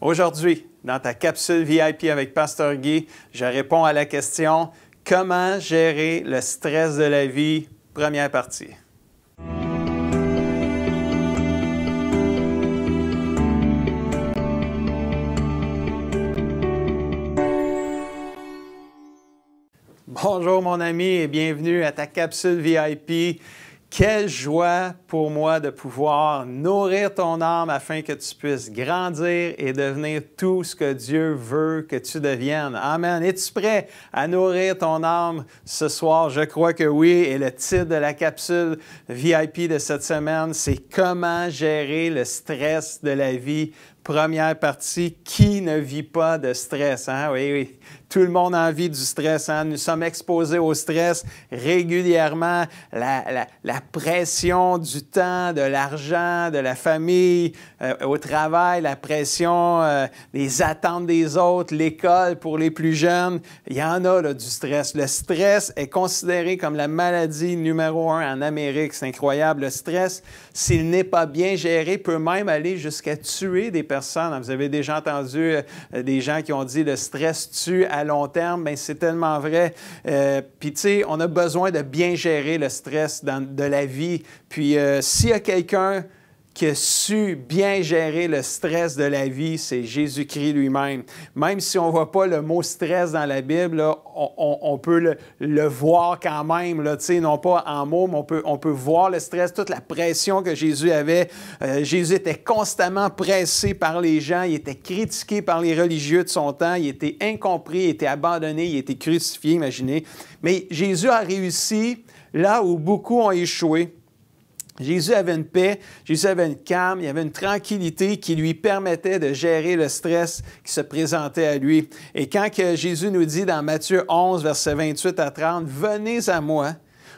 Aujourd'hui, dans ta capsule VIP avec Pasteur Guy, je réponds à la question « Comment gérer le stress de la vie ?» Première partie. Bonjour mon ami et bienvenue à ta capsule VIP. Quelle joie pour moi de pouvoir nourrir ton âme afin que tu puisses grandir et devenir tout ce que Dieu veut que tu deviennes. Amen. Es-tu prêt à nourrir ton âme ce soir? Je crois que oui. Et le titre de la capsule VIP de cette semaine, c'est « Comment gérer le stress de la vie ?» Première partie, qui ne vit pas de stress? Hein? Oui, oui. Tout le monde a envie du stress. Hein? Nous sommes exposés au stress régulièrement. La pression du temps, de l'argent, de la famille, au travail, la pression des attentes des autres, l'école pour les plus jeunes. Il y en a là, du stress. Le stress est considéré comme la maladie numéro 1 en Amérique. C'est incroyable. Le stress, s'il n'est pas bien géré, peut même aller jusqu'à tuer des personnes. Vous avez déjà entendu des gens qui ont dit « le stress tue à long terme ». Bien, c'est tellement vrai. Puis, tu sais, on a besoin de bien gérer le stress de la vie. Puis, s'il y a quelqu'un qui a su bien gérer le stress de la vie, c'est Jésus-Christ lui-même. Même si on ne voit pas le mot « stress » dans la Bible, là, on peut le voir quand même, là, non pas en mots, mais on peut voir le stress, toute la pression que Jésus avait. Jésus était constamment pressé par les gens, il était critiqué par les religieux de son temps, il était incompris, il était abandonné, il était crucifié, imaginez. Mais Jésus a réussi là où beaucoup ont échoué. Jésus avait une paix, Jésus avait une calme, il y avait une tranquillité qui lui permettait de gérer le stress qui se présentait à lui. Et quand que Jésus nous dit dans Matthieu 11, versets 28 à 30, « Venez à moi,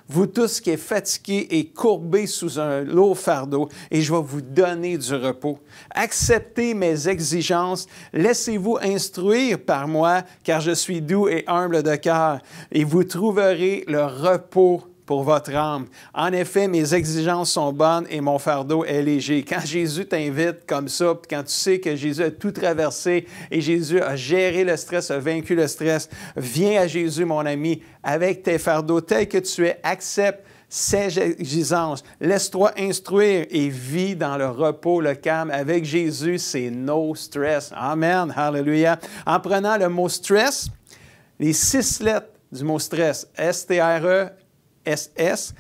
vous tous qui êtes fatigués et courbés sous un lourd fardeau, et je vais vous donner du repos. Acceptez mes exigences, laissez-vous instruire par moi, car je suis doux et humble de cœur, et vous trouverez le repos pour votre âme. En effet, mes exigences sont bonnes et mon fardeau est léger. » Quand Jésus t'invite comme ça, quand tu sais que Jésus a tout traversé et Jésus a géré le stress, a vaincu le stress, viens à Jésus, mon ami, avec tes fardeaux tels que tu es, accepte ses exigences, laisse-toi instruire et vis dans le repos, le calme. Avec Jésus, c'est no stress. Amen, hallelujah. En prenant le mot stress, les 6 lettres du mot stress, S-T-R-E, SS,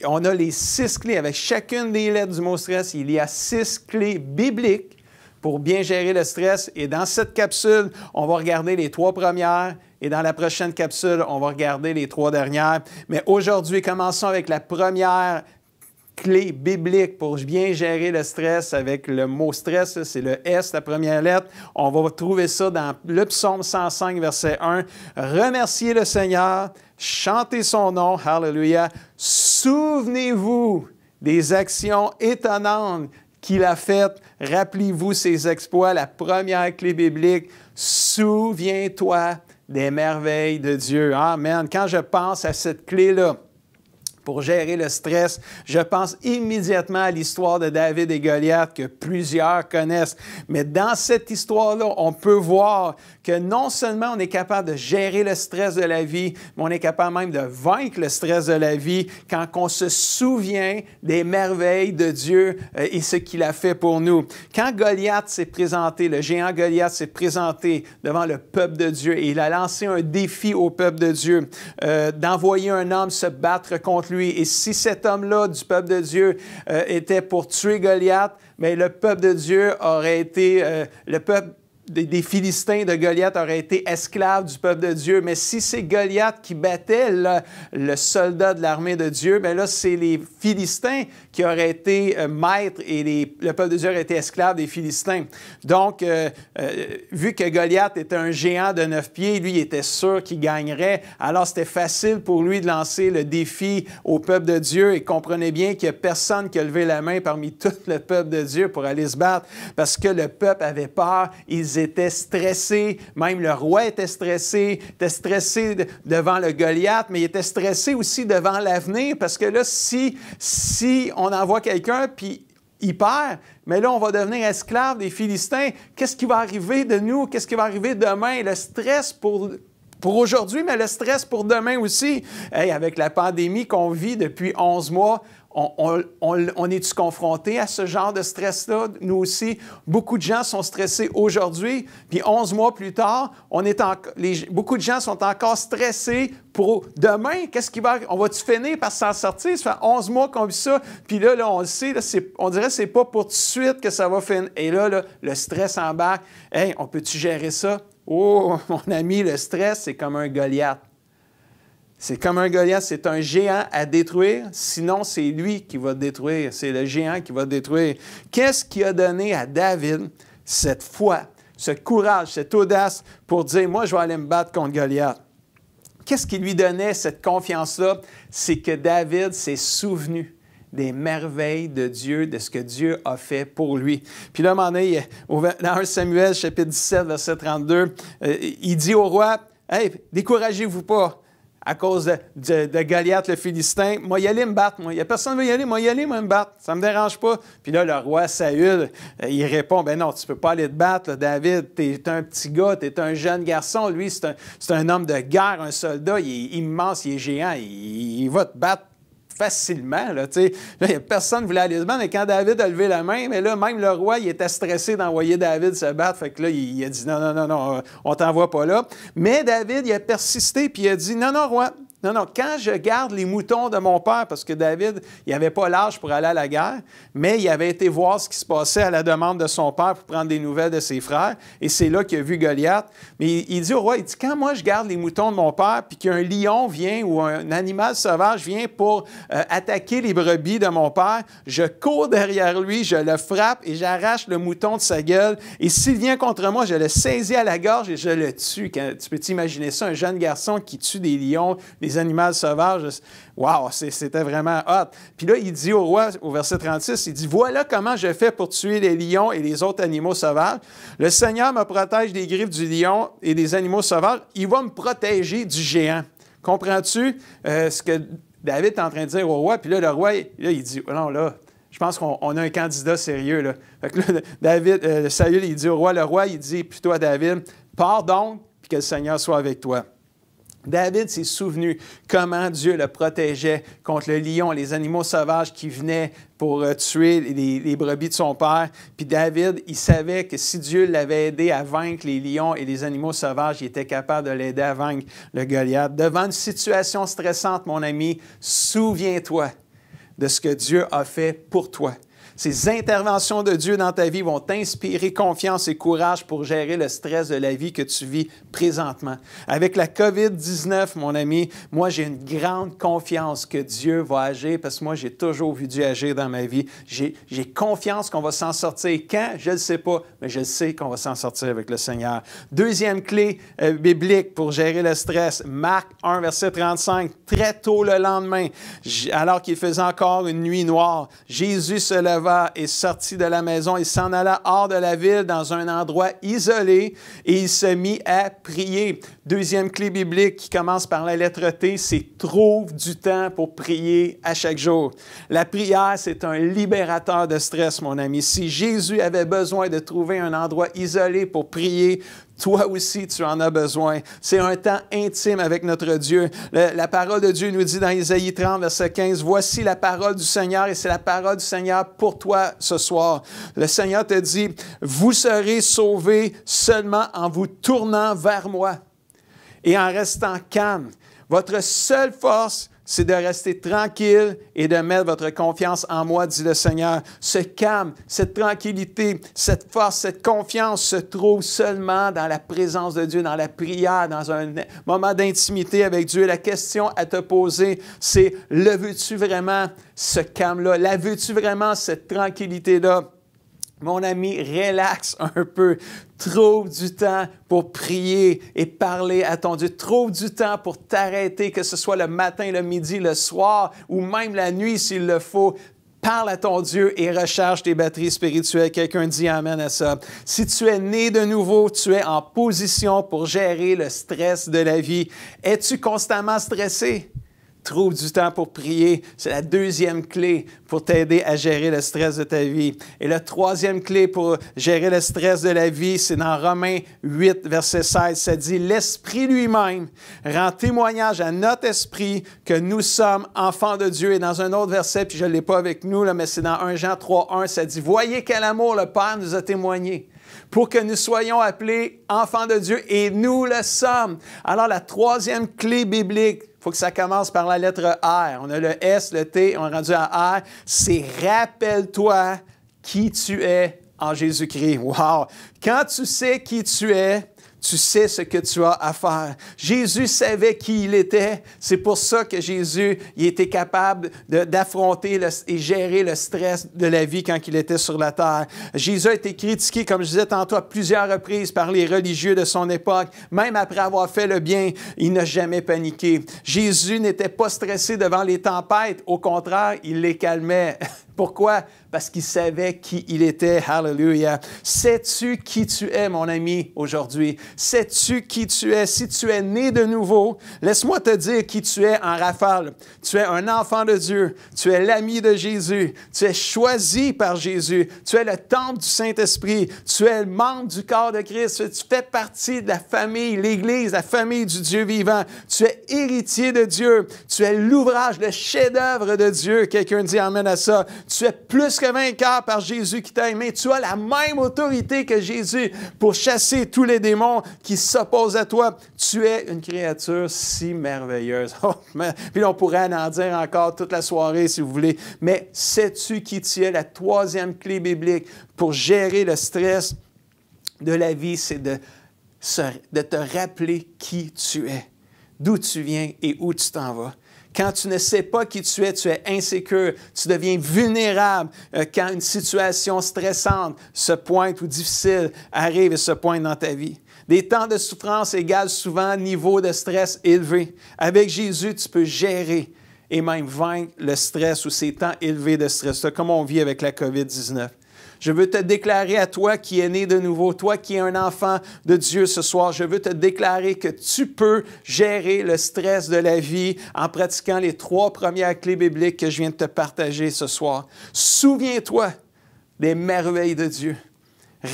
on a les 6 clés. Avec chacune des lettres du mot stress, il y a 6 clés bibliques pour bien gérer le stress. Et dans cette capsule, on va regarder les 3 premières. Et dans la prochaine capsule, on va regarder les 3 dernières. Mais aujourd'hui, commençons avec la première clé biblique pour bien gérer le stress avec le mot stress, c'est le S, la première lettre. On va trouver ça dans le psaume 105, verset 1. Remerciez le Seigneur, chantez son nom, hallelujah. Souvenez-vous des actions étonnantes qu'il a faites. Rappelez-vous ses exploits, la première clé biblique. Souviens-toi des merveilles de Dieu. Amen. Quand je pense à cette clé-là, pour gérer le stress, je pense immédiatement à l'histoire de David et Goliath que plusieurs connaissent. Mais dans cette histoire-là, on peut voir que non seulement on est capable de gérer le stress de la vie, mais on est capable même de vaincre le stress de la vie quand on se souvient des merveilles de Dieu et ce qu'il a fait pour nous. Quand Goliath s'est présenté, le géant Goliath s'est présenté devant le peuple de Dieu et il a lancé un défi au peuple de Dieu d'envoyer un homme se battre contre lui. Et si cet homme-là du peuple de Dieu était pour tuer Goliath, bien, le peuple de Dieu aurait été, le peuple des Philistins de Goliath auraient été esclaves du peuple de Dieu. Mais si c'est Goliath qui battait le soldat de l'armée de Dieu, bien là, c'est les Philistins qui auraient été maîtres et le peuple de Dieu aurait été esclave des Philistins. Donc, vu que Goliath était un géant de 9 pieds, lui, il était sûr qu'il gagnerait. Alors, c'était facile pour lui de lancer le défi au peuple de Dieu. Et comprenez bien qu'il n'y a personne qui a levé la main parmi tout le peuple de Dieu pour aller se battre parce que le peuple avait peur. Ils étaient stressés. Même le roi était stressé devant le Goliath, mais il était stressé aussi devant l'avenir parce que là, si on envoie quelqu'un, puis hyper, mais là, on va devenir esclaves des Philistins. Qu'est-ce qui va arriver de nous? Qu'est-ce qui va arriver demain? Le stress pour aujourd'hui, mais le stress pour demain aussi. Hey, avec la pandémie qu'on vit depuis 11 mois, on est-tu confronté à ce genre de stress-là? Nous aussi, beaucoup de gens sont stressés aujourd'hui, puis 11 mois plus tard, beaucoup de gens sont encore stressés pour demain. Qu'est-ce qui va... On va-tu finir par s'en sortir? Ça fait 11 mois qu'on vit ça, puis là on le sait, là, on dirait que c'est pas pour tout de suite que ça va finir. Et là, le stress embarque. Hey, on peut-tu gérer ça? Oh, mon ami, le stress, c'est comme un Goliath. C'est comme un Goliath, c'est un géant à détruire, sinon c'est lui qui va te détruire, c'est le géant qui va te détruire. Qu'est-ce qui a donné à David cette foi, ce courage, cette audace pour dire « Moi, je vais aller me battre contre Goliath ». Qu'est-ce qui lui donnait cette confiance-là? C'est que David s'est souvenu des merveilles de Dieu, de ce que Dieu a fait pour lui. Puis là, à un moment donné, dans 1 Samuel, chapitre 17, verset 32, il dit au roi, « Hey, découragez-vous pas à cause de Goliath le Philistin. Moi, y aller me battre. Moi, il n'y a personne qui veut y aller. Moi, y aller, moi, me battre. Ça ne me dérange pas. » Puis là, le roi Saül, il répond, « Ben non, tu ne peux pas aller te battre, là, David. Tu es un petit gars, tu es un jeune garçon. Lui, c'est un homme de guerre, un soldat. Il est immense, il est géant. Il va te battre facilement. Là, personne ne voulait aller se battre, mais quand David a levé la main, mais là, même le roi, il était stressé d'envoyer David se battre. Fait que là, il a dit non, on t'envoie pas là. Mais David, il a persisté, puis il a dit non, roi. Non, quand je garde les moutons de mon père, parce que David, il n'avait pas l'âge pour aller à la guerre, mais il avait été voir ce qui se passait à la demande de son père pour prendre des nouvelles de ses frères, et c'est là qu'il a vu Goliath. Mais il dit au roi, il dit, quand moi je garde les moutons de mon père, puis qu'un lion vient ou un animal sauvage vient pour attaquer les brebis de mon père, je cours derrière lui, je le frappe et j'arrache le mouton de sa gueule, et s'il vient contre moi, je le saisis à la gorge et je le tue. Tu peux t'imaginer ça, un jeune garçon qui tue des lions, des animaux sauvages. Wow, c'était vraiment hot. Puis là, il dit au roi, au verset 36, il dit, « Voilà comment je fais pour tuer les lions et les autres animaux sauvages. Le Seigneur me protège des griffes du lion et des animaux sauvages. Il va me protéger du géant. » Comprends-tu ce que David est en train de dire au roi? Puis là, le roi, là, il dit, « Non, là, je pense qu'on a un candidat sérieux. » Là. Fait que là, Saül, il dit au roi, le roi, il dit plutôt à David, « Pars donc, puis que le Seigneur soit avec toi. » David s'est souvenu comment Dieu le protégeait contre le lion, les animaux sauvages qui venaient pour tuer les brebis de son père. Puis David, il savait que si Dieu l'avait aidé à vaincre les lions et les animaux sauvages, il était capable de l'aider à vaincre le Goliath. Devant une situation stressante, mon ami, souviens-toi de ce que Dieu a fait pour toi. Ces interventions de Dieu dans ta vie vont t'inspirer confiance et courage pour gérer le stress de la vie que tu vis présentement. Avec la COVID-19, mon ami, moi, j'ai une grande confiance que Dieu va agir parce que moi, j'ai toujours vu Dieu agir dans ma vie. J'ai confiance qu'on va s'en sortir. Quand? Je ne le sais pas, mais je sais qu'on va s'en sortir avec le Seigneur. Deuxième clé biblique pour gérer le stress, Marc 1, verset 35. Très tôt le lendemain, alors qu'il faisait encore une nuit noire, Jésus se leva et sortit de la maison et s'en alla hors de la ville dans un endroit isolé et il se mit à prier. Deuxième clé biblique qui commence par la lettre T, c'est « Trouve du temps pour prier à chaque jour ». La prière, c'est un libérateur de stress, mon ami. Si Jésus avait besoin de trouver un endroit isolé pour prier, toi aussi, tu en as besoin. C'est un temps intime avec notre Dieu. La parole de Dieu nous dit dans Isaïe 30, verset 15, « Voici la parole du Seigneur et c'est la parole du Seigneur pour toi ce soir. » Le Seigneur te dit, « Vous serez sauvés seulement en vous tournant vers moi et en restant calme. Votre seule force, c'est de rester tranquille et de mettre votre confiance en moi, dit le Seigneur. Ce calme, cette tranquillité, cette force, cette confiance se trouve seulement dans la présence de Dieu, dans la prière, dans un moment d'intimité avec Dieu. La question à te poser, c'est, le veux-tu vraiment ce calme-là? La veux-tu vraiment cette tranquillité-là? Mon ami, relaxe un peu. Trouve du temps pour prier et parler à ton Dieu. Trouve du temps pour t'arrêter, que ce soit le matin, le midi, le soir ou même la nuit s'il le faut. Parle à ton Dieu et recharge tes batteries spirituelles. Quelqu'un dit amen à ça. Si tu es né de nouveau, tu es en position pour gérer le stress de la vie. Es-tu constamment stressé? Trouve du temps pour prier. C'est la deuxième clé pour t'aider à gérer le stress de ta vie. Et la troisième clé pour gérer le stress de la vie, c'est dans Romains 8, verset 16. Ça dit, « L'Esprit lui-même rend témoignage à notre esprit que nous sommes enfants de Dieu. » Et dans un autre verset, puis je ne l'ai pas avec nous, là, mais c'est dans 1 Jean 3, 1, ça dit, « Voyez quel amour le Père nous a témoigné. » Pour que nous soyons appelés enfants de Dieu, et nous le sommes. Alors, la troisième clé biblique, il faut que ça commence par la lettre R. On a le S, le T, on est rendu à R. C'est « Rappelle-toi qui tu es en Jésus-Christ. » Wow! Quand tu sais qui tu es, tu sais ce que tu as à faire. Jésus savait qui il était. C'est pour ça que Jésus il était capable d'affronter et gérer le stress de la vie quand il était sur la terre. Jésus a été critiqué, comme je disais tantôt, à plusieurs reprises par les religieux de son époque. Même après avoir fait le bien, il n'a jamais paniqué. Jésus n'était pas stressé devant les tempêtes. Au contraire, il les calmait. Pourquoi? Parce qu'il savait qui il était. Hallelujah. Sais-tu qui tu es, mon ami, aujourd'hui? Sais-tu qui tu es? Si tu es né de nouveau, laisse-moi te dire qui tu es en rafale. Tu es un enfant de Dieu. Tu es l'ami de Jésus. Tu es choisi par Jésus. Tu es le temple du Saint-Esprit. Tu es le membre du corps de Christ. Tu fais partie de la famille, l'Église, la famille du Dieu vivant. Tu es héritier de Dieu. Tu es l'ouvrage, le chef-d'œuvre de Dieu. Quelqu'un dit amen à ça. Tu es plus que vainqueur par Jésus qui t'a aimé. Tu as la même autorité que Jésus pour chasser tous les démons qui s'opposent à toi. Tu es une créature si merveilleuse. Oh, puis on pourrait en dire encore toute la soirée si vous voulez. Mais sais-tu qui tu es? La troisième clé biblique pour gérer le stress de la vie, c'est de te rappeler qui tu es, d'où tu viens et où tu t'en vas. Quand tu ne sais pas qui tu es insécure, tu deviens vulnérable quand une situation stressante se pointe ou difficile arrive et se pointe dans ta vie. Des temps de souffrance égalent souvent un niveau de stress élevé. Avec Jésus, tu peux gérer et même vaincre le stress ou ces temps élevés de stress, comme on vit avec la COVID-19. Je veux te déclarer à toi qui es né de nouveau, toi qui es un enfant de Dieu ce soir, je veux te déclarer que tu peux gérer le stress de la vie en pratiquant les 3 premières clés bibliques que je viens de te partager ce soir. Souviens-toi des merveilles de Dieu.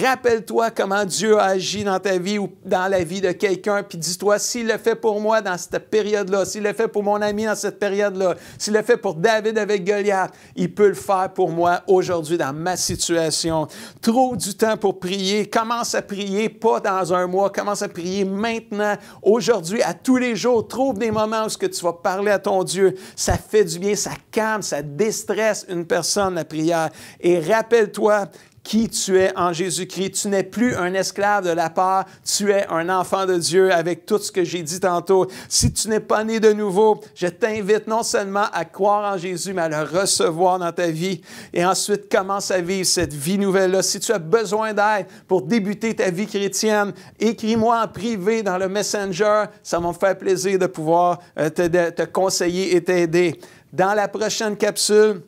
Rappelle-toi comment Dieu a agi dans ta vie ou dans la vie de quelqu'un, puis dis-toi, s'il le fait pour moi dans cette période-là, s'il le fait pour mon ami dans cette période-là, s'il le fait pour David avec Goliath, il peut le faire pour moi aujourd'hui dans ma situation. Trouve du temps pour prier. Commence à prier, pas dans un mois. Commence à prier maintenant, aujourd'hui, à tous les jours. Trouve des moments où tu vas parler à ton Dieu. Ça fait du bien, ça calme, ça déstresse une personne, la prière. Et rappelle-toi qui tu es en Jésus-Christ. Tu n'es plus un esclave de la peur, tu es un enfant de Dieu avec tout ce que j'ai dit tantôt. Si tu n'es pas né de nouveau, je t'invite non seulement à croire en Jésus, mais à le recevoir dans ta vie. Et ensuite, commence à vivre cette vie nouvelle-là. Si tu as besoin d'aide pour débuter ta vie chrétienne, écris-moi en privé dans le Messenger. Ça va me faire plaisir de pouvoir te conseiller et t'aider. Dans la prochaine capsule,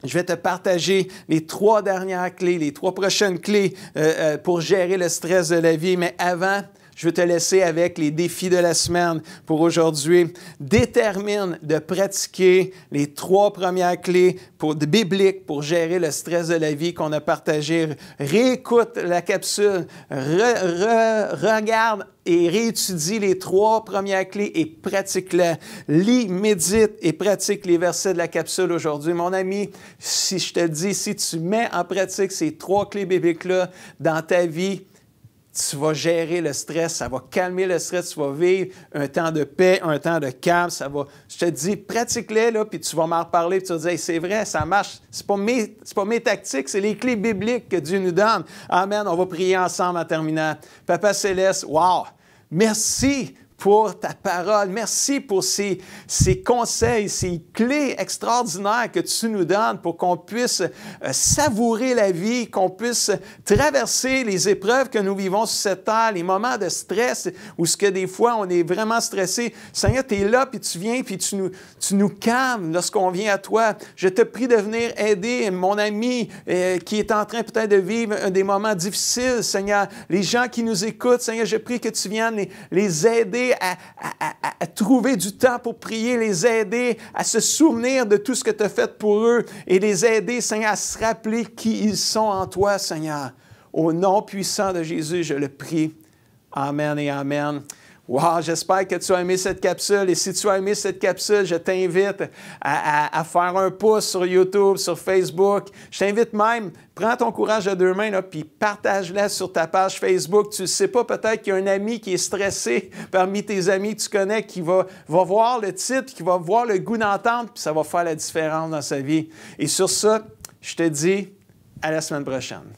je vais te partager les 3 dernières clés, les 3 prochaines clés pour gérer le stress de la vie. Mais avant, je vais te laisser avec les défis de la semaine pour aujourd'hui. Détermine de pratiquer les 3 premières clés bibliques pour gérer le stress de la vie qu'on a partagées. Réécoute la capsule, regarde et réétudie les 3 premières clés et pratique-les. Lis, médite et pratique les versets de la capsule aujourd'hui. Mon ami, si je te dis, si tu mets en pratique ces 3 clés bibliques-là dans ta vie, tu vas gérer le stress, ça va calmer le stress, tu vas vivre un temps de paix, un temps de calme, je te dis, pratique-les, là, puis tu vas m'en reparler, puis tu vas dire, hey, c'est vrai, ça marche, c'est pas mes tactiques, c'est les clés bibliques que Dieu nous donne. Amen, on va prier ensemble en terminant. Papa Céleste, wow, merci pour ta parole. Merci pour ces conseils, ces clés extraordinaires que tu nous donnes pour qu'on puisse savourer la vie, qu'on puisse traverser les épreuves que nous vivons sur cette terre, les moments de stress où ce que des fois on est vraiment stressé. Seigneur, tu es là, puis tu viens, puis tu nous calmes lorsqu'on vient à toi. Je te prie de venir aider mon ami qui est en train peut-être de vivre des moments difficiles, Seigneur. Les gens qui nous écoutent, Seigneur, je prie que tu viennes les aider aider à trouver du temps pour prier, les aider à se souvenir de tout ce que tu as fait pour eux et les aider, Seigneur, à se rappeler qui ils sont en toi, Seigneur. Au nom puissant de Jésus, je le prie. Amen et amen. Wow, j'espère que tu as aimé cette capsule. Et si tu as aimé cette capsule, je t'invite à faire un pouce sur YouTube, sur Facebook. Je t'invite même, prends ton courage à deux mains, puis partage-la sur ta page Facebook. Tu ne sais pas, peut-être qu'il y a un ami qui est stressé parmi tes amis que tu connais, qui va voir le titre, qui va voir le goût d'entendre, puis ça va faire la différence dans sa vie. Et sur ça, je te dis à la semaine prochaine.